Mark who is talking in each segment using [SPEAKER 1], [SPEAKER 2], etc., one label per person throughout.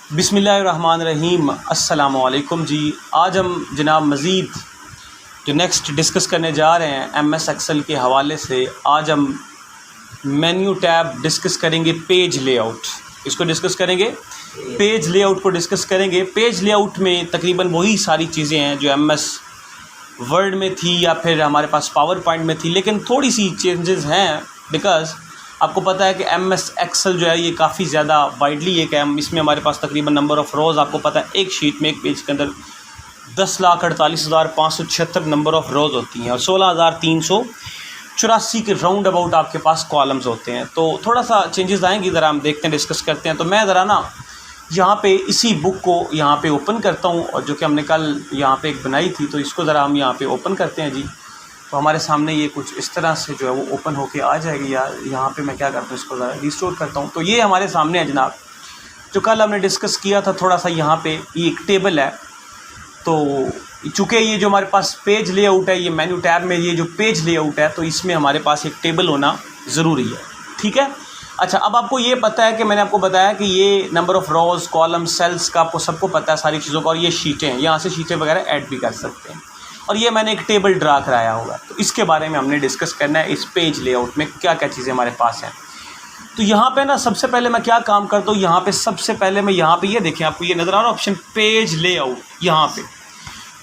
[SPEAKER 1] बिस्मिल्लाहिर्रहमानिर्रहीम। अस्सलामुअलैकुम जी। आज हम जनाब मज़ीद जो नेक्स्ट डिस्कस करने जा रहे हैं MS एक्सेल के हवाले से, आज हम मेन्यू टैब डिस्कस करेंगे, पेज लेआउट इसको डिस्कस करेंगे, पेज लेआउट को डिस्कस करेंगे। पेज लेआउट में तकरीबन वही सारी चीज़ें हैं जो MS वर्ड में थी या फिर हमारे पास पावर पॉइंट में थी, लेकिन थोड़ी सी चेंजेस हैं। बिकॉज़ आपको पता है कि MS एक्सेल जो है ये काफ़ी ज़्यादा वाइडली एक है। इसमें हमारे पास तकरीबन नंबर ऑफ़ रोज़, आपको पता है एक शीट में एक पेज के अंदर 10,48,576 नंबर ऑफ़ रोज़ होती हैं और 16,384 के राउंड अबाउट आपके पास कॉलम्स होते हैं। तो थोड़ा सा चेंजेस आएंगी, ज़रा हम देखते हैं, डिस्कस करते हैं। तो मैं ज़रा ना यहाँ पे इसी बुक को यहाँ पे ओपन करता हूँ, और जो कि हमने कल यहाँ पे एक बनाई थी, तो इसको ज़रा हम यहाँ पे ओपन करते हैं जी। तो हमारे सामने ये कुछ इस तरह से जो है वो ओपन होके आ जाएगी। यार यहाँ पे मैं क्या करता हूँ, इसको ज़रा रिस्टोर करता हूँ। तो ये हमारे सामने है जनाब, जो कल हमने डिस्कस किया था। थोड़ा सा यहाँ पे ये एक टेबल है। तो चूँकि ये जो हमारे पास पेज लेआउट है, ये मेन्यू टैब में ये जो पेज लेआउट है, तो इसमें हमारे पास एक टेबल होना ज़रूरी है, ठीक है। अच्छा, अब आपको ये पता है कि मैंने आपको बताया कि ये number of rows, column, cells का आपको सबको पता है सारी चीज़ों का। और ये शीटें हैं, यहाँ से शीटें वगैरह ऐड भी कर सकते हैं। और ये मैंने एक टेबल ड्रा कराया होगा, तो इसके बारे में हमने डिस्कस करना है। इस पेज लेआउट में क्या क्या चीज़ें हमारे पास हैं। तो यहाँ पे ना सबसे पहले मैं क्या काम करता हूँ, यहाँ पे सबसे पहले मैं यहाँ पे ये देखें, आपको ये नज़र आ रहा है ऑप्शन पेज लेआउट। यहाँ पे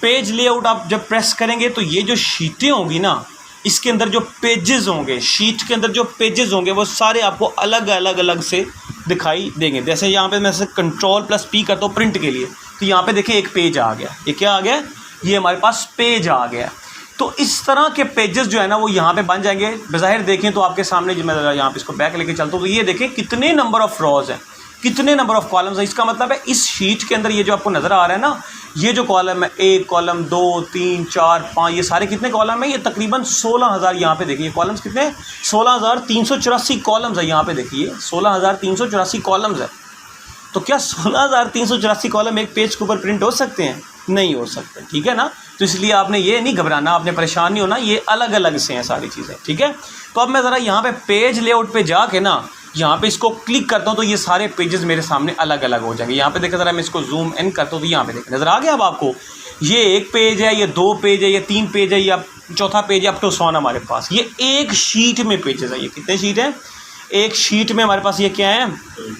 [SPEAKER 1] पेज लेआउट आप जब प्रेस करेंगे तो ये जो शीटें होंगी ना, इसके अंदर जो पेजेस होंगे, शीट के अंदर जो पेजेस होंगे, वो सारे आपको अलग अलग से दिखाई देंगे। जैसे यहाँ पे मैं से Ctrl+P करता हूँ प्रिंट के लिए, तो यहाँ पे देखिए एक पेज आ गया। ये क्या आ गया, ये हमारे पास पेज आ गया। तो इस तरह के पेजेस जो है ना वो यहाँ पे बन जाएंगे। बज़ाहिर देखें तो आपके सामने, जो मैं यहाँ पे इसको बैक लेके चलता हूँ, तो ये देखें कितने नंबर ऑफ़ रोज़ हैं, कितने नंबर ऑफ़ कॉलम्स हैं। इसका मतलब है इस शीट के अंदर ये जो आपको नज़र आ रहा है ना, ये जो कॉलम है, 1 कॉलम, 2, 3, 4, 5, ये सारे कितने कॉलम हैं, ये तकरीबन 16,000। यहाँ पे देखिए कॉलम्स कितने, 16,384 कॉलम्स है। यहाँ पे देखिए 16,384 कॉलम्स है। तो क्या 16,384 कॉलम एक पेज के ऊपर प्रिंट हो सकते हैं? नहीं हो सकते, ठीक है ना। तो इसलिए आपने ये नहीं घबराना, आपने परेशान नहीं होना, ये अलग अलग से हैं सारी चीज़ें, ठीक है। तो अब मैं ज़रा यहाँ पे पेज लेआउट पे जाके ना, यहाँ पे इसको क्लिक करता हूँ, तो ये सारे पेजेस मेरे सामने अलग अलग हो जाएंगे। यहाँ पे देखा, ज़रा मैं इसको जूम इन करता हूँ, तो यहाँ पे देखिए नज़र आ गया अब आपको, ये एक पेज है, ये 2 पेज है, ये 3 पेज है, या चौथा पेज है, अप टू 100 हमारे पास। ये एक शीट में पेजेस है। ये कितने शीट हैं, एक शीट में हमारे पास ये क्या है,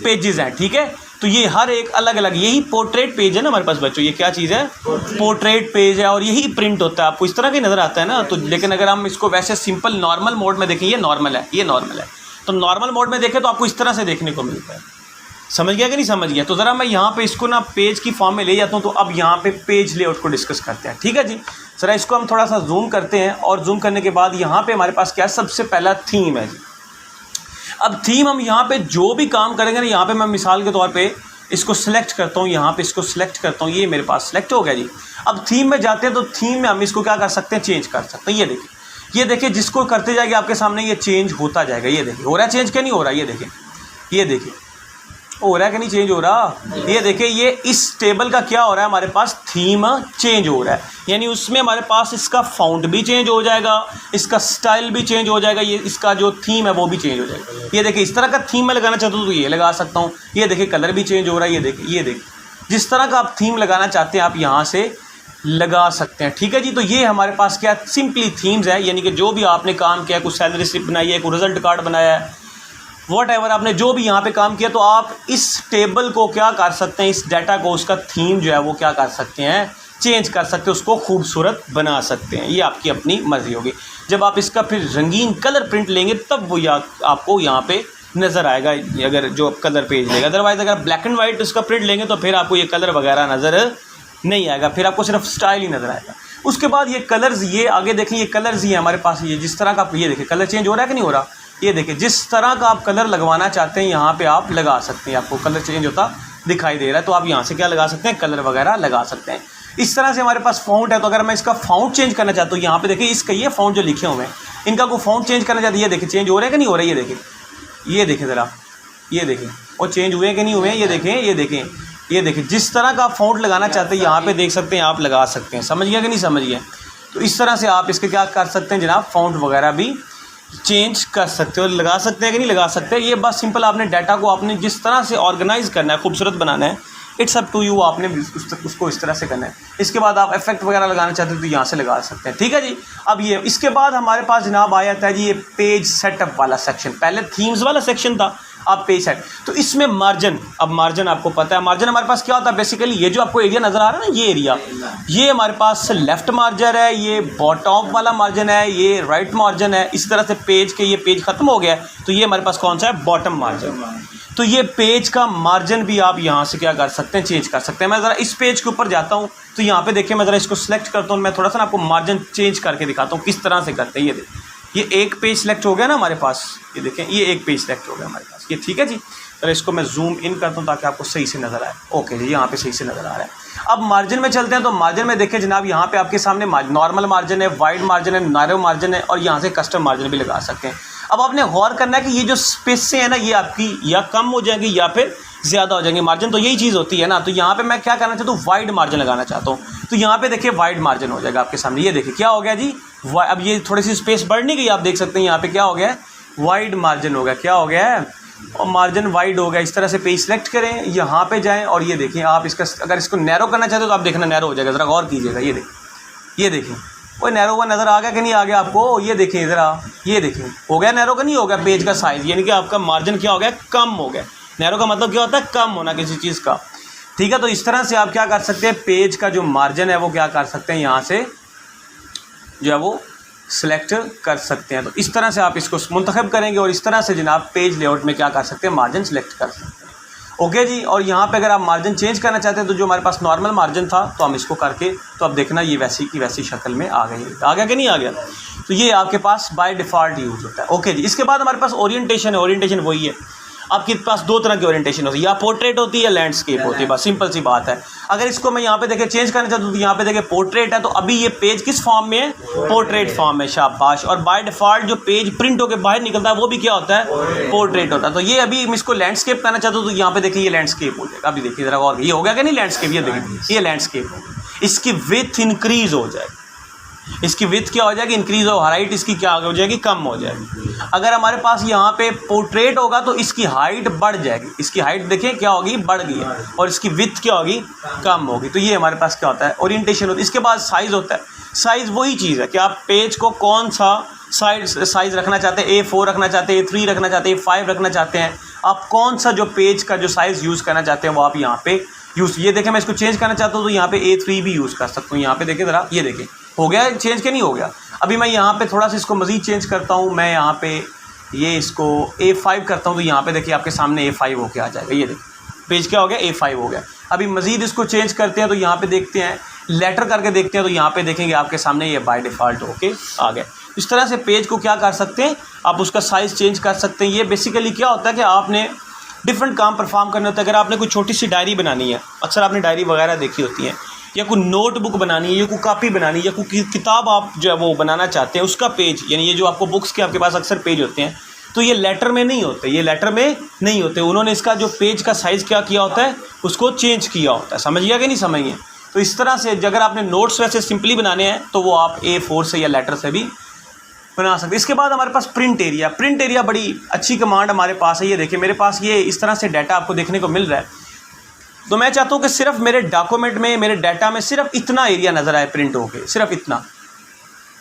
[SPEAKER 1] पेजेस हैं, ठीक है। तो ये हर एक अलग अलग, यही पोर्ट्रेट पेज है ना हमारे पास बच्चों, ये क्या चीज़ है, पोर्ट्रेट पेज है। और यही प्रिंट होता है, आपको इस तरह का नज़र आता है ना। तो लेकिन अगर हम इसको वैसे सिंपल नॉर्मल मोड में देखें, ये नॉर्मल है, ये नॉर्मल है, तो नॉर्मल मोड में देखें तो आपको इस तरह से देखने को मिलता है। समझ गया कि नहीं समझ गया। तो ज़रा मैं यहाँ पे इसको ना पेज की फॉर्म में ले जाता हूँ। तो अब यहाँ पे पेज लेआउट को डिस्कस करते हैं, ठीक है जी। ज़रा इसको हम थोड़ा सा जूम करते हैं, और जूम करने के बाद यहाँ पे हमारे पास क्या है, सबसे पहला थीम है जी। अब थीम हम यहाँ पे जो भी काम करेंगे ना, यहाँ पे मैं मिसाल के तौर पे इसको सिलेक्ट करता हूँ, यहाँ पे इसको सिलेक्ट करता हूँ, ये मेरे पास सिलेक्ट हो गया जी। अब थीम में जाते हैं, तो थीम में हम इसको क्या कर सकते हैं, चेंज कर सकते हैं। ये देखिए जिसको करते जाएंगे आपके सामने ये चेंज होता जाएगा। ये देखिए हो रहा है चेंज, क्या नहीं हो रहा, ये देखिए हो रहा है कि नहीं चेंज हो रहा। ये देखिए ये इस टेबल का क्या हो रहा है, हमारे पास थीम चेंज हो रहा है। यानी उसमें हमारे पास इसका फ़ॉन्ट भी चेंज हो जाएगा, इसका स्टाइल भी चेंज हो जाएगा, ये इसका जो थीम है वो भी चेंज हो जाएगा। ये देखिए इस तरह का थीम मैं लगाना चाहता हूँ तो ये लगा सकता हूँ। ये देखिए कलर भी चेंज हो रहा है। ये देखिए जिस तरह का आप थीम लगाना चाहते हैं आप यहाँ से लगा सकते हैं, ठीक है जी। तो ये हमारे पास क्या सिंपली थीम्स है, यानी कि जो भी आपने काम किया, कुछ सैलरी स्लिप बनाई है, कोई रिजल्ट कार्ड बनाया है, वॉटएवर आपने जो भी यहाँ पे काम किया, तो आप इस टेबल को क्या कर सकते हैं, इस डाटा को, उसका थीम जो है वो क्या कर सकते हैं, चेंज कर सकते हैं, उसको खूबसूरत बना सकते हैं। ये आपकी अपनी मर्ज़ी होगी। जब आप इसका फिर रंगीन कलर प्रिंट लेंगे तब वो आपको यहाँ पे नज़र आएगा, अगर जो कलर पेज लेगा। अदरवाइज़ अगर ब्लैक एंड वाइट उसका प्रिंट लेंगे तो फिर आपको ये कलर वगैरह नज़र नहीं आएगा, फिर आपको सिर्फ स्टाइल ही नज़र आएगा। उसके बाद ये कलर्स, ये आगे देखें, ये कलर्स ही है हमारे पास। ये जिस तरह का, ये देखिए कलर चेंज हो रहा है कि नहीं हो रहा। ये देखिए जिस तरह का आप कलर लगवाना चाहते हैं यहाँ पे आप लगा सकते हैं। आपको कलर चेंज होता दिखाई दे रहा है, तो आप यहाँ से क्या लगा सकते हैं, कलर वगैरह लगा सकते हैं। इस तरह से हमारे पास फ़ॉन्ट है, तो अगर मैं इसका फ़ॉन्ट चेंज करना चाहता हूँ, यहाँ पे देखिए इसका ये फ़ॉन्ट जो लिखे हुए हैं, इनका को फ़ॉन्ट चेंज करना चाहते हैं, ये देखिए चेंज हो रहा है कि नहीं हो रहा है। ये देखिए ज़रा, ये देखिए और चेंज हुए कि नहीं हुए। ये देखें जिस तरह का फ़ॉन्ट लगाना चाहते हैं यहाँ पे देख सकते हैं, आप लगा सकते हैं। समझ गया कि नहीं समझ गया। तो इस तरह से आप इसके क्या कर सकते हैं जनाब, फ़ॉन्ट वगैरह भी चेंज कर सकते हो, लगा सकते हैं कि नहीं लगा सकते। ये बस सिंपल आपने डाटा को आपने जिस तरह से ऑर्गेनाइज़ करना है, खूबसूरत बनाना है, इट्स अप टू यू, आपने उसको इस तरह से करना है। इसके बाद आप इफेक्ट वगैरह लगाना चाहते हो तो यहाँ से लगा सकते हैं, ठीक है जी। अब ये इसके बाद हमारे पास जनाब आ जाता है जी ये पेज सेटअप वाला सेक्शन। पहले थीम्स वाला सेक्शन था, अब पेज सेट। तो इसमें मार्जिन, अब मार्जिन आपको पता है, मार्जिन हमारे पास क्या होता है बेसिकली, ये जो आपको एरिया नज़र आ रहा है ना, ये एरिया, ये हमारे पास लेफ्ट मार्जिन है, ये बॉटम वाला मार्जिन है, ये राइट मार्जिन है। इस तरह से पेज के ये पेज ख़त्म हो गया है तो ये हमारे पास कौन सा है, बॉटम मार्जिन। तो ये पेज का मार्जिन भी आप यहाँ से क्या कर सकते हैं, चेंज कर सकते हैं। मैं ज़रा इस पेज के ऊपर जाता हूँ तो यहाँ पे देखिए, मैं ज़रा इसको सिलेक्ट करता हूँ, मैं थोड़ा सा ना आपको मार्जिन चेंज करके दिखाता हूँ किस तरह से करते हैं। ये देखिए, ये एक पेज सेलेक्ट हो गया ना हमारे पास, ये देखें ये एक पेज सेलेक्ट हो गया हमारे पास, ये ठीक है जी। तो इसको मैं जूम इन करता हूँ ताकि आपको सही से नज़र आए। ओके जी, यहाँ पे सही से नज़र आ रहा है। अब मार्जिन में चलते हैं, तो मार्जिन में देखें जनाब, यहाँ पे आपके सामने नॉर्मल मार्जिन है, वाइड मार्जिन है, नैरो मार्जिन है, और यहाँ से कस्टम मार्जिन भी लगा सकते हैं। अब आपने गौर करना है कि ये जो स्पेस से है ना, ये आपकी या कम हो जाएंगी या फिर ज़्यादा हो जाएंगे मार्जिन, तो यही चीज़ होती है ना। तो यहाँ पे मैं क्या करना चाहता हूँ, वाइड मार्जिन लगाना चाहता हूँ, तो यहाँ पे देखिए वाइड मार्जिन हो जाएगा आपके सामने। ये देखिए क्या हो गया जी, अब ये थोड़ी सी स्पेस बढ़ नहीं गई, आप देख सकते हैं यहाँ पे क्या हो गया है, वाइड मार्जिन हो गया। क्या हो गया है, और मार्जिन वाइड हो गया। इस तरह से पेज सेलेक्ट करें, यहाँ पे जाएं और ये देखें, आप इसका अगर इसको नैरो करना चाहते हो तो आप देखना नैरो हो जाएगा। ज़रा गौर कीजिएगा, ये देखें कोई नैरो हुआ नज़र आ गया कि नहीं आ गया आपको, ये देखें ज़रा, ये देखें हो गया नैरो का, नहीं हो गया पेज का साइज़, यानी कि आपका मार्जिन क्या हो गया, कम हो गया। नैरो का मतलब क्या होता है, कम होना किसी चीज़ का, ठीक है। तो इस तरह से आप क्या कर सकते हैं, पेज का जो मार्जिन है वो क्या कर सकते हैं, यहाँ से जो है वो सिलेक्ट कर सकते हैं। तो इस तरह से आप इसको मुंतखब करेंगे और इस तरह से जनाब पेज लेआउट में क्या कर सकते हैं, मार्जिन सेलेक्ट कर सकते हैं। ओके जी, और यहाँ पे अगर आप मार्जिन चेंज करना चाहते हैं तो जो हमारे पास नॉर्मल मार्जिन था तो हम इसको करके, तो अब देखना ये वैसी की वैसी शक्ल में आ गई, आ गया कि नहीं आ गया। तो ये आपके पास बाय डिफ़ॉल्ट यूज़ होता है। ओके जी, इसके बाद हमारे पास ओरिएंटेशन है। ओरिएंटेशन वही है, आपके पास दो तरह की ओरिएंटेशन होती है, या पोर्ट्रेट होती है या लैंडस्केप होती है, बस सिंपल सी बात है। अगर इसको मैं यहाँ पे देखे चेंज करना चाहता हूँ तो यहाँ पे देखे पोर्ट्रेट है, तो अभी ये पेज किस फॉर्म में है, पोर्ट्रेट फॉर्म में, शाबाश। और बाय डिफ़ॉल्ट जो पेज प्रिंट होकर बाहर निकलता है वो भी क्या होता है, पोर्ट्रेट होता है। तो ये अभी मैं इसको लैंडस्केप करना चाहता हूँ तो यहाँ पे देखिए ये लैंडस्केप हो जाएगा। अभी देखिए ज़रा और, ये हो गया कि नहीं लैंडस्केप, ये देखिए ये लैंडस्केप हो गया। इसकी विड्थ इंक्रीज़ हो जाएगी, इसकी विड्थ क्या हो जाएगी, इंक्रीज़, और हाइट इसकी क्या हो जाएगी, कम हो जाएगी। अगर हमारे पास यहाँ पे पोर्ट्रेट होगा तो इसकी हाइट बढ़ जाएगी, इसकी हाइट देखें क्या होगी, बढ़ गई है, और इसकी विड्थ क्या होगी, कम होगी। तो ये हमारे पास क्या होता है, ओरिएंटेशन होता है। इसके बाद साइज़ होता है। साइज़ वही चीज़ है कि आप पेज को कौन सा साइज़ रखना चाहते हैं, A4 रखना चाहते हैं, A3 रखना चाहते हैं, A5 रखना चाहते हैं, आप कौन सा जो पेज का जो साइज़ यूज़ करना चाहते हैं वो आप यहाँ पे यूज़। ये देखें मैं इसको चेंज करना चाहता हूँ तो यहाँ पे A3 भी यूज़ कर सकता हूँ। यहाँ पे देखें ज़रा, ये देखें हो गया चेंज के नहीं हो गया। अभी मैं यहाँ पे थोड़ा सा इसको मज़ीद चेंज करता हूँ, मैं यहाँ पे ये इसको A5 करता हूँ तो यहाँ पे देखिए आपके सामने A5 होके आ जाएगा। ये देखिए पेज क्या हो गया, A5 हो गया। अभी मज़ीद इसको चेंज करते हैं तो यहाँ पे देखते हैं, लेटर करके देखते हैं तो यहाँ पे देखेंगे आपके सामने ये बाय डिफ़ॉल्ट होके आ गया। इस तरह से पेज को क्या कर सकते हैं, आप उसका साइज़ चेंज कर सकते हैं। ये बेसिकली क्या होता है कि आपने डिफरेंट काम परफॉर्म करने होते हैं। अगर आपने कोई छोटी सी डायरी बनानी है, अक्सर आपने डायरी वगैरह देखी होती है, या कोई नोटबुक बनानी है, या कोई कॉपी बनानी है, या कोई किताब आप जो है वो बनाना चाहते हैं, उसका पेज, यानी ये जो आपको बुक्स के आपके पास अक्सर पेज होते हैं, तो ये लेटर में नहीं होते, ये लेटर में नहीं होते। उन्होंने इसका जो पेज का साइज़ क्या किया होता है, उसको चेंज किया होता है। समझ गया कि नहीं समझ गए। तो इस तरह से अगर आपने नोट्स वैसे सिंपली बनाने हैं तो वो आप A4 से या लेटर से भी बना सकते। इसके बाद हमारे पास प्रिंट एरिया। प्रिंट एरिया बड़ी अच्छी कमांड हमारे पास है। ये देखिए मेरे पास ये इस तरह से डाटा आपको देखने को मिल रहा है। तो मैं चाहता हूँ कि सिर्फ मेरे डॉक्यूमेंट में, मेरे डाटा में सिर्फ इतना एरिया नज़र आए प्रिंट होके, सिर्फ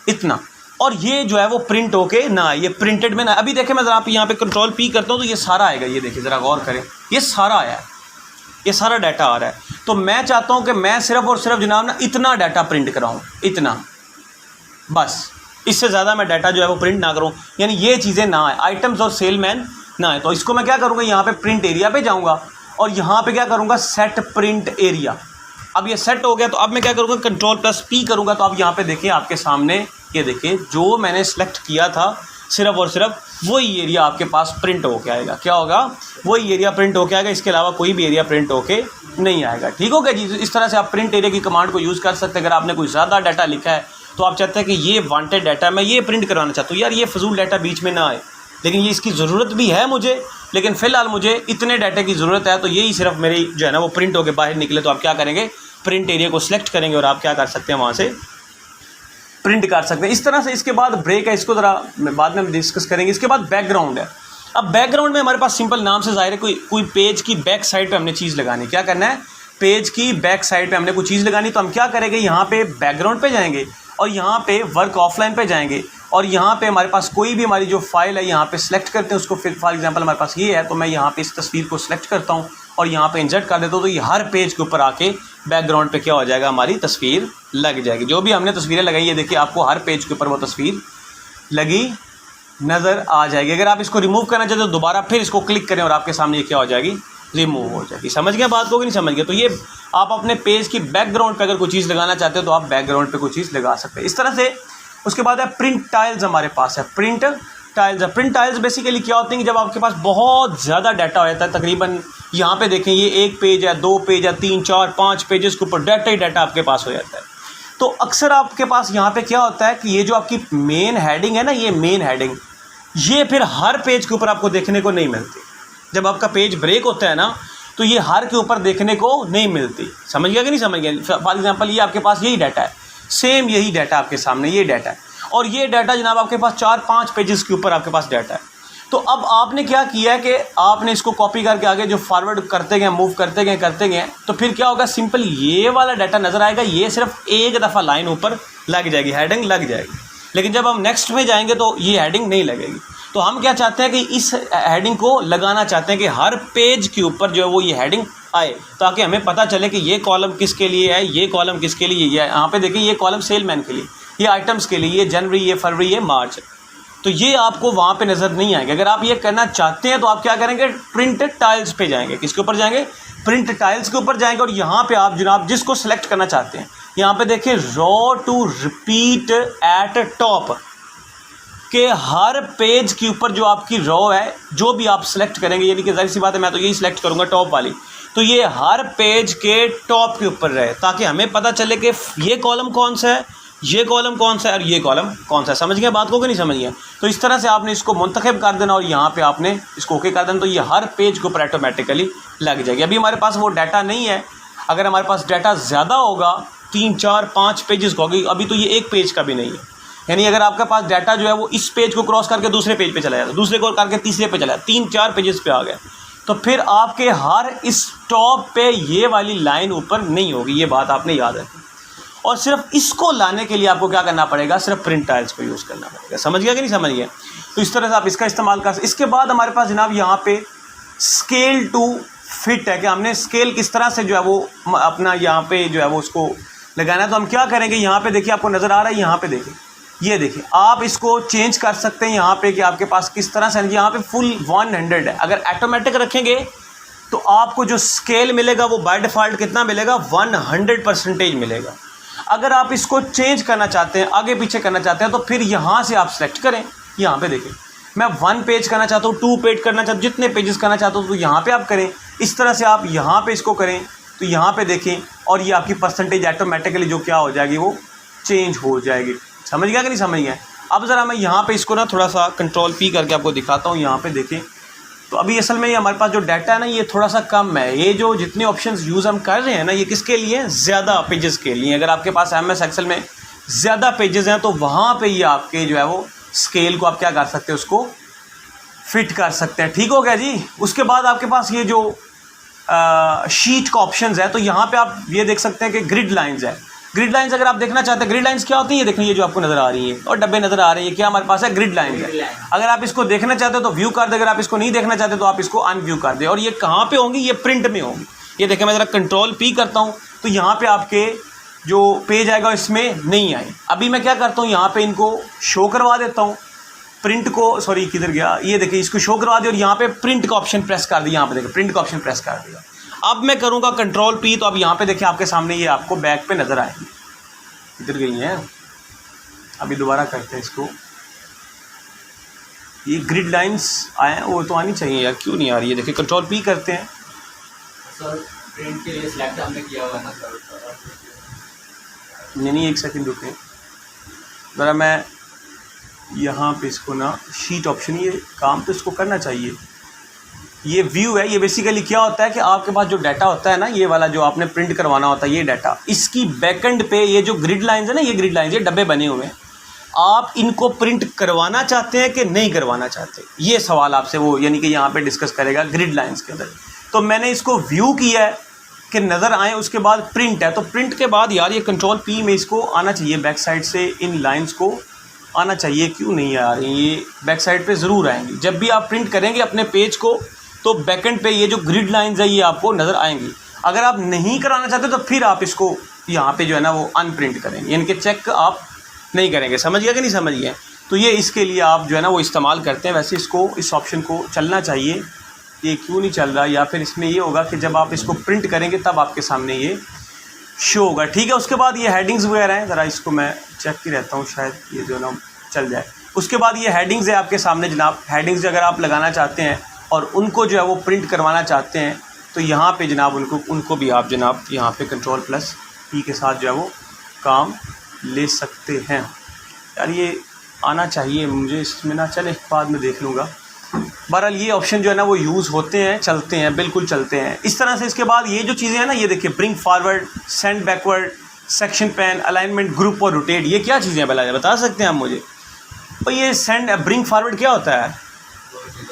[SPEAKER 1] इतना, और ये जो है वो प्रिंट होके ना, ये प्रिंटेड में ना। अभी देखें मैं ज़रा आप यहाँ पे कंट्रोल P करता हूँ तो ये सारा आएगा। ये देखिए ज़रा गौर करें, ये सारा आया है, ये सारा डाटा आ रहा है। तो मैं चाहता हूँ कि मैं सिर्फ और सिर्फ जनाब ना इतना डाटा प्रिंट कराऊँ, इतना बस, इससे ज़्यादा मैं डाटा जो है वो प्रिंट ना करूँ, यानी ये चीज़ें ना आए, आइटम्स और सेलमैन ना आए। तो इसको मैं क्या करूँगा, यहाँ पे प्रिंट एरिया पे जाऊँगा और यहाँ पे क्या करूँगा, सेट प्रिंट एरिया। अब ये सेट हो गया तो अब मैं क्या करूँगा, कंट्रोल+P करूँगा। तो अब यहाँ पे देखिए आपके सामने, ये देखिए जो मैंने सेलेक्ट किया था सिर्फ और सिर्फ वही एरिया आपके पास प्रिंट होके आएगा। क्या होगा, वही एरिया प्रिंट होके आएगा, इसके अलावा कोई भी एरिया प्रिंट होके नहीं आएगा। ठीक हो गया जी। इस तरह से आप प्रिंट एरिया की कमांड को यूज़ कर सकते हैं। अगर आपने कोई ज़्यादा डाटा लिखा है तो आप चाहते हैं कि ये वांटेड डाटा मैं ये प्रिंट करवाना चाहता हूँ, यार ये फजूल डाटा बीच में ना आए, लेकिन ये इसकी ज़रूरत भी है मुझे, लेकिन फ़िलहाल मुझे इतने डाटे की ज़रूरत है, तो यही सिर्फ मेरी जो है ना वो प्रिंट होकर बाहर निकले। तो आप क्या करेंगे, प्रिंट एरिया को सिलेक्ट करेंगे और आप क्या कर सकते हैं, वहाँ से प्रिंट कर सकते हैं। इस तरह से इसके बाद ब्रेक है, इसको ज़रा बाद में डिस्कस करेंगे। इसके बाद बैकग्राउंड है। अब बैकग्राउंड में हमारे पास सिंपल नाम से ज़ाहिर है कोई पेज की बैक साइड पे हमने चीज़ लगानी। क्या करना है, पेज की बैक साइड पे हमने कोई चीज़ लगानी, तो हम क्या करेंगे, यहाँ पे बैकग्राउंड पे जाएंगे और यहाँ पे वर्क ऑफलाइन पे जाएंगे और यहाँ पे हमारे पास कोई भी हमारी जो फाइल है यहाँ पे सिलेक्ट करते हैं उसको। फिर फॉर एग्जांपल हमारे पास ये है, तो मैं यहाँ पे इस तस्वीर को सिलेक्ट करता हूँ और यहाँ पे इंसर्ट कर देता हूँ, तो ये हर पेज के ऊपर आके बैकग्राउंड पे क्या हो जाएगा, हमारी तस्वीर लग जाएगी। जो भी हमने तस्वीरें लगाई है देखिए आपको हर पेज के ऊपर वो तस्वीर लगी नज़र आ जाएगी। अगर आप इसको रिमूव करना चाहते हो दोबारा फिर इसको क्लिक करें और आपके सामने ये क्या हो जाएगी, रिमूव हो जाएगी। समझ गए बात को कि नहीं समझ गए? तो ये आप अपने पेज की बैकग्राउंड पे अगर कोई चीज़ लगाना चाहते हो तो आप बैकग्राउंड पे कोई चीज़ लगा सकते हैं इस तरह से। उसके बाद है प्रिंट टाइल्स, हमारे पास है print tiles. Print tiles basically क्या होती हैं कि जब आपके पास बहुत ज़्यादा डाटा हो जाता है, तकरीबन यहाँ पे देखें ये 1 पेज है, 2 पेज है, 3, 4, 5 पेजेस के ऊपर डाटा ही डाटा आपके पास हो जाता है। तो अक्सर आपके पास यहाँ पे क्या होता है कि ये जो आपकी मेन हेडिंग है ना, ये मेन हेडिंग ये फिर हर पेज के ऊपर आपको देखने को नहीं मिलती। जब आपका पेज ब्रेक होता है ना तो ये हर के ऊपर देखने को नहीं मिलती। समझ गया कि नहीं समझ गया? फॉर एग्जांपल ये आपके पास यही डाटा है, सेम यही डाटा आपके सामने ये डाटा है और ये डाटा जनाब आपके पास 4-5 पेजेस के ऊपर आपके पास डाटा है। तो अब आपने क्या किया है कि आपने इसको कॉपी करके आगे जो फॉरवर्ड करते गए, मूव करते गए, तो फिर क्या होगा, सिंपल ये वाला डाटा नज़र आएगा, ये सिर्फ एक दफ़ा लाइन ऊपर लग जाएगी, हेडिंग लग जाएगी। लेकिन जब हम नेक्स्ट में जाएंगे तो ये हेडिंग नहीं लगेगी। तो हम क्या चाहते हैं कि इस हेडिंग को लगाना चाहते हैं कि हर पेज के ऊपर जो है वो ये हेडिंग आए, ताकि हमें पता चले कि ये कॉलम किसके लिए है, ये कॉलम किसके लिए है। यहाँ पे देखिए ये कॉलम सेलमैन के लिए, ये आइटम्स के लिए, ये जनवरी, ये फरवरी, ये मार्च। तो ये आपको वहाँ पे नज़र नहीं आएगा। अगर आप ये करना चाहते हैं तो आप क्या करेंगे, प्रिंट टाइल्स पे जाएंगे। किसके ऊपर जाएंगे, प्रिंट टाइल्स के ऊपर जाएंगे और यहाँ पे आप जनाब जिसको सेलेक्ट करना चाहते हैं, यहाँ पे देखिए row to repeat at top के हर पेज के ऊपर जो आपकी रॉ है, जो भी आप सेलेक्ट करेंगे, यानी कि जाहिर सी बात है मैं तो यही सिलेक्ट करूँगा टॉप वाली, तो ये हर पेज के टॉप के ऊपर रहे, ताकि हमें पता चले कि ये कॉलम कौन सा है, ये कॉलम कौन सा है और ये कॉलम कौन सा है। समझ गए बात को कि नहीं समझ गए? तो इस तरह से आपने इसको मुंतखब कर देना और यहाँ पे आपने इसको ओके कर देना, तो ये हर पेज के ऊपर ऑटोमेटिकली लग जाएगी। अभी हमारे पास वो डाटा नहीं है। अगर हमारे पास डाटा ज़्यादा होगा, 3, 4, 5 पेजेस का होगी, अभी तो ये 1 पेज का भी नहीं है। यानी अगर आपका पास डाटा जो है वो इस पेज को क्रॉस करके दूसरे पेज पे चला जाता है, दूसरे को करके तीसरे पे चला, 3-4 पेजेस पे आ गया, तो फिर आपके हर इस टॉप पे ये वाली लाइन ऊपर नहीं होगी। ये बात आपने याद रखी। और सिर्फ इसको लाने के लिए आपको क्या करना पड़ेगा, सिर्फ प्रिंट टाइल्स को यूज़ करना पड़ेगा। समझ गया कि नहीं समझ गया? तो इस तरह से आप इसका इस्तेमाल कर सकते। इसके बाद हमारे पास जनाब यहाँ पे स्केल टू फिट है कि हमने स्केल किस तरह से जो है वो अपना यहाँ पे जो है वो उसको लगाना है। तो हम क्या करेंगे, यहाँ पे देखिए आपको नज़र आ रहा है, यहाँ पे देखिए, ये देखिए आप इसको चेंज कर सकते हैं यहाँ पे कि आपके पास किस तरह से। यहाँ पे फुल 100 है। अगर ऑटोमेटिक रखेंगे तो आपको जो स्केल मिलेगा वो बाय डिफ़ॉल्ट कितना मिलेगा, 100% मिलेगा। अगर आप इसको चेंज करना चाहते हैं, आगे पीछे करना चाहते हैं, तो फिर यहाँ से आप सेलेक्ट करें। यहाँ पे देखिए मैं 1 पेज करना चाहता हूँ, 2 पेज करना चाहता हूँ, जितने पेजेस करना चाहता हूँ तो यहाँ पे आप करें। इस तरह से आप यहाँ पे इसको करें तो यहाँ पे देखें और ये आपकी परसेंटेज ऑटोमेटिकली जो क्या हो जाएगी वो चेंज हो जाएगी। समझ गया कि नहीं समझ गया? अब ज़रा मैं यहाँ पे इसको ना थोड़ा सा Ctrl+P करके आपको दिखाता हूँ। यहाँ पे देखें तो अभी असल में ये हमारे पास जो डाटा है ना ये थोड़ा सा कम है। ये जो जितने ऑप्शंस यूज़ हम कर रहे हैं ना ये किसके लिए, ज़्यादा पेजेस के लिए। अगर आपके पास MS एक्सेल में ज़्यादा पेजेस हैं तो वहाँ पे ये आपके जो है वो स्केल को आप क्या कर सकते हैं, उसको फिट कर सकते हैं। ठीक हो गया जी। उसके बाद आपके पास ये जो शीट का ऑप्शंस है, तो यहाँ पे आप ये देख सकते हैं कि ग्रिड लाइंस है। ग्रिड लाइंस अगर आप देखना चाहते हैं, ग्रिड लाइंस क्या होती है, ये देखिए ये जो आपको नज़र आ रही है और डब्बे नज़र आ रही है, क्या हमारे पास है, ग्रिड लाइंस है। अगर आप इसको देखना चाहते हो तो व्यू कर दे, अगर आप इसको नहीं देखना चाहते तो आप इसको अनव्यू कर दे। और ये कहाँ पे होंगी, ये प्रिंट में होंगी। ये देखें मैं ज़रा Ctrl+P करता हूँ तो यहाँ पर आपके जो पेज आएगा इसमें नहीं आए। अभी मैं क्या करता हूँ, यहाँ पर इनको शो करवा देता हूँ, प्रिंट को, सॉरी किधर गया, ये देखिए इसको शो करवा दिया और यहाँ पे प्रिंट का ऑप्शन प्रेस कर दिया। यहाँ पे देखिए प्रिंट का ऑप्शन प्रेस कर दिया। अब मैं करूँगा Ctrl+P तो अब यहाँ पे देखिए आपके सामने ये आपको बैक पे नज़र आएगी। इधर गई हैं, अभी दोबारा करते हैं इसको। ये ग्रिड लाइंस आए हैं, वो तो आनी चाहिए यार, क्यों नहीं आ रही है? देखिए Ctrl+P करते हैं।
[SPEAKER 2] सर प्रिंट के लिए सिलेक्ट हमने किया हुआ ना सर।
[SPEAKER 1] नहीं, एक सेकंड रुकें ज़रा, मैं यहाँ पे इसको ना शीट ऑप्शन, ये काम तो इसको करना चाहिए। ये व्यू है, ये बेसिकली क्या होता है कि आपके पास जो डाटा होता है ना, ये वाला जो आपने प्रिंट करवाना होता है, ये डाटा इसकी बैकएंड पे ये जो ग्रिड लाइंस है ना, ये ग्रिड लाइंस, ये डब्बे बने हुए हैं, आप इनको प्रिंट करवाना चाहते हैं कि नहीं करवाना चाहते, ये सवाल आपसे वो यानी कि यहाँ पे डिस्कस करेगा ग्रिड लाइंस के अंदर। तो मैंने इसको व्यू किया है के नज़र आए। उसके बाद प्रिंट है, तो प्रिंट के बाद यार ये कंट्रोल P में इसको आना चाहिए, बैक साइड से इन लाइंस को आना चाहिए। क्यों नहीं आ रही, ये बैक साइड पे ज़रूर आएंगी। जब भी आप प्रिंट करेंगे अपने पेज को तो बैकेंड पे ये जो ग्रिड लाइंस है ये आपको नज़र आएंगी। अगर आप नहीं कराना चाहते तो फिर आप इसको यहाँ पे जो है ना वो अनप्रिंट करेंगे, यानी कि चेक आप नहीं करेंगे। समझ गया कि नहीं समझ गया? तो ये इसके लिए आप जो है ना वो इस्तेमाल करते हैं। वैसे इसको इस ऑप्शन को चलना चाहिए, ये क्यों नहीं चल रहा, या फिर इसमें ये होगा कि जब आप इसको प्रिंट करेंगे तब आपके सामने ये शो होगा। ठीक है, उसके बाद ये हेडिंग्स वगैरह हैं, ज़रा इसको मैं चेक ही रहता हूँ, शायद ये जो ना चल जाए। उसके बाद ये हेडिंग्स है आपके सामने जनाब। हेडिंग्स अगर आप लगाना चाहते हैं और उनको जो है वो प्रिंट करवाना चाहते हैं तो यहाँ पे जनाब उनको भी आप जनाब यहाँ पे Ctrl+P के साथ जो है वो काम ले सकते हैं। यार ये आना चाहिए मुझे, इसमें ना चले बाद में देख लूँगा। बहरहाल ये ऑप्शन जो है ना वो यूज़ होते हैं, चलते हैं, बिल्कुल चलते हैं इस तरह से। इसके बाद ये जो चीज़ें हैं ना, ये देखिए bring forward, send backward, section pan, alignment, group और रोटेट, ये क्या चीज़ें हैं बता सकते हैं आप मुझे? तो ये सेंड ब्रिंग फॉरवर्ड क्या होता है?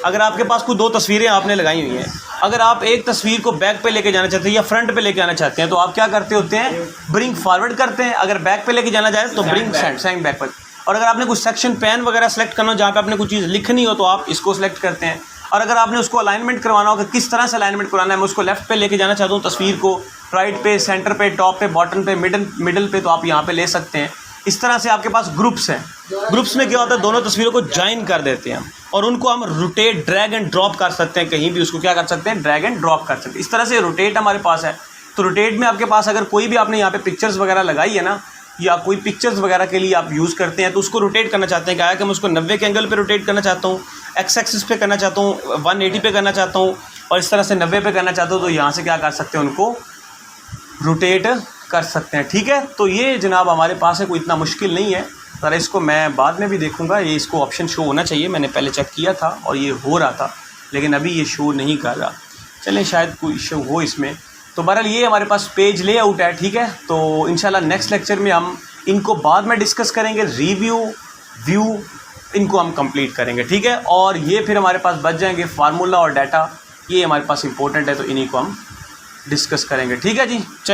[SPEAKER 1] अगर आपके पास कोई 2 तस्वीरें आपने लगाई हुई हैं, अगर आप एक तस्वीर को बैक पे लेके जाना चाहते हैं या फ्रंट पे लेके आना चाहते हैं तो आप क्या करते होते हैं? ब्रिंग फॉरवर्ड करते हैं। अगर बैक पे लेके जाना जाए तो ब्रिंग सेंड बैकवर्ड। और अगर आपने कुछ सेक्शन पैन वगैरह सेलेक्ट करना हो जहाँ पे आपने कुछ चीज़ लिखनी हो तो आप इसको सेलेक्ट करते हैं। और अगर आपने उसको अलाइनमेंट करवाना हो कि किस तरह से अलाइनमेंट करवाना है, मैं उसको लेफ्ट पे लेके जाना चाहता हूँ तस्वीर को, राइट पे, सेंटर पे, टॉप पे, बॉटम पे, मिडल पे, तो आप यहाँ पे ले सकते हैं। इस तरह से आपके पास ग्रुप्स हैं। ग्रुप्स में क्या होता है, दोनों तस्वीरों को ज्वाइन कर देते हैं और उनको हम रोटेट, ड्रैग एंड ड्रॉप कर सकते हैं। कहीं भी उसको क्या कर सकते हैं, ड्रैग एंड ड्रॉप कर सकते हैं। इस तरह से रोटेट हमारे पास है। तो रोटेट में आपके पास अगर कोई भी आपने यहाँ पे पिक्चर्स वगैरह लगाई है ना, या कोई पिक्चर्स वगैरह के लिए आप यूज़ करते हैं तो उसको रोटेट करना चाहते हैं, क्या है कि मैं उसको 90 के एंगल पे रोटेट करना चाहता हूँ, एक्स एक्सिस पे करना चाहता हूँ, 180 पे करना चाहता हूँ और इस तरह से 90 पे करना चाहता हूँ, तो यहाँ से क्या कर सकते हैं, उनको रोटेट कर सकते हैं। ठीक है, तो ये जनाब हमारे पास है, कोई इतना मुश्किल नहीं है। ज़रा इसको मैं बाद में भी देखूँगा, ये इसको ऑप्शन शो होना चाहिए। मैंने पहले चेक किया था और ये हो रहा था, लेकिन अभी ये शो नहीं कर रहा। चलें शायद कोई इशू हो इसमें। तो बहरहाल ये हमारे पास पेज लेआउट है। ठीक है, तो इंशाल्लाह नेक्स्ट लेक्चर में हम इनको बाद में डिस्कस करेंगे। रिव्यू, व्यू, इनको हम कंप्लीट करेंगे। ठीक है, और ये फिर हमारे पास बच जाएंगे फार्मूला और डाटा, ये हमारे पास इंपॉर्टेंट है, तो इन्हीं को हम डिस्कस करेंगे। ठीक है जी, चलिए।